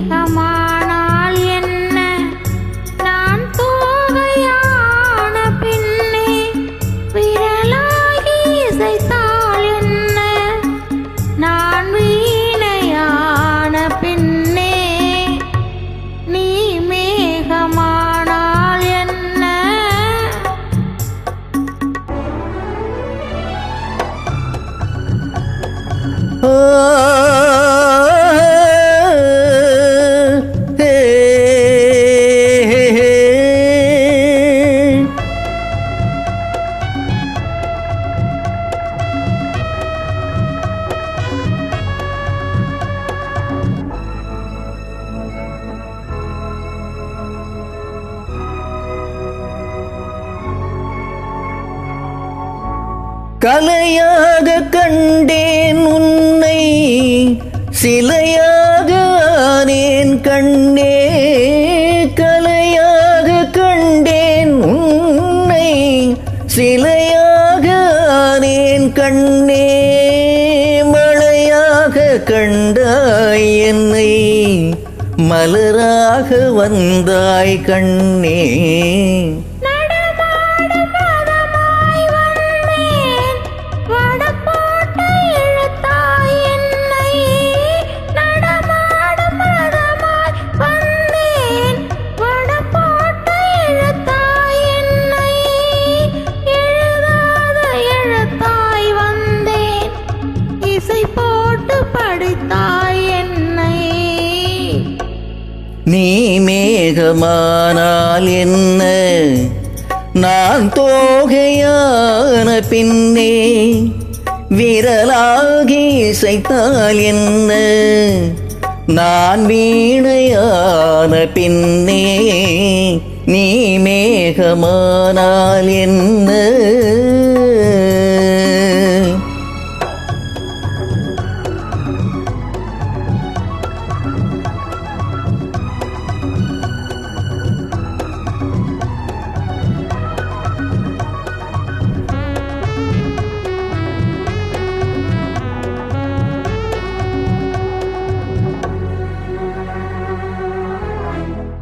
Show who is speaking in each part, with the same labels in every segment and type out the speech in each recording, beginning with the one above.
Speaker 1: மேகமானால் என்ன, நான் தோகையான பின்னே விரலாகி இசைத்தால் என்ன, நான் வீணையான பின்னே நீ மேகமானால் என்ன.
Speaker 2: கலையாக கண்டேன் உன்னை, சிலையாக ஆனேன் கண்ணே. கலையாக கண்டேன் உன்னை, சிலையாக ஆனேன் கண்ணே. மழையாக கண்டாய் என்னை, மலராக வந்தாய் கண்ணே. நீ மேகமானால் என்ன, நான் தோகையான பின்னே விரலாகி இசைத்தால் என்ன, நான் வீணையான பின்னே நீ மேகமானால் என்ன.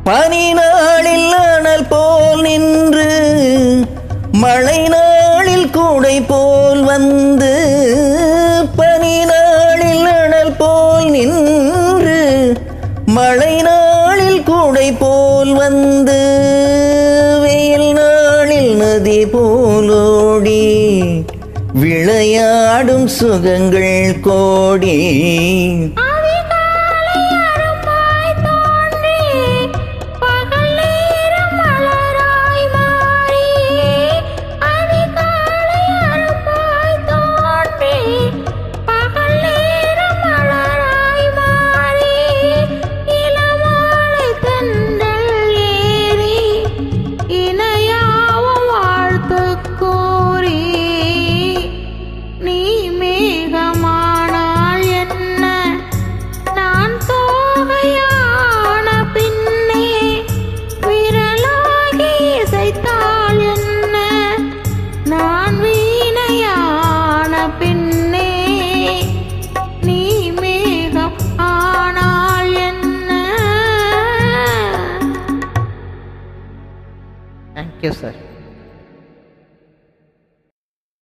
Speaker 2: பனி நாளில் அனல் போல் நின்று, மழை நாளில் கூடை போல் வந்து. பனி நாளில் அனல் போல் நின்று, மழை நாளில் கூடை போல் வந்து. வெயில் நாளில் நதி போலோடி, விளையாடும் சுகங்கள் கோடி. Thank you, sir.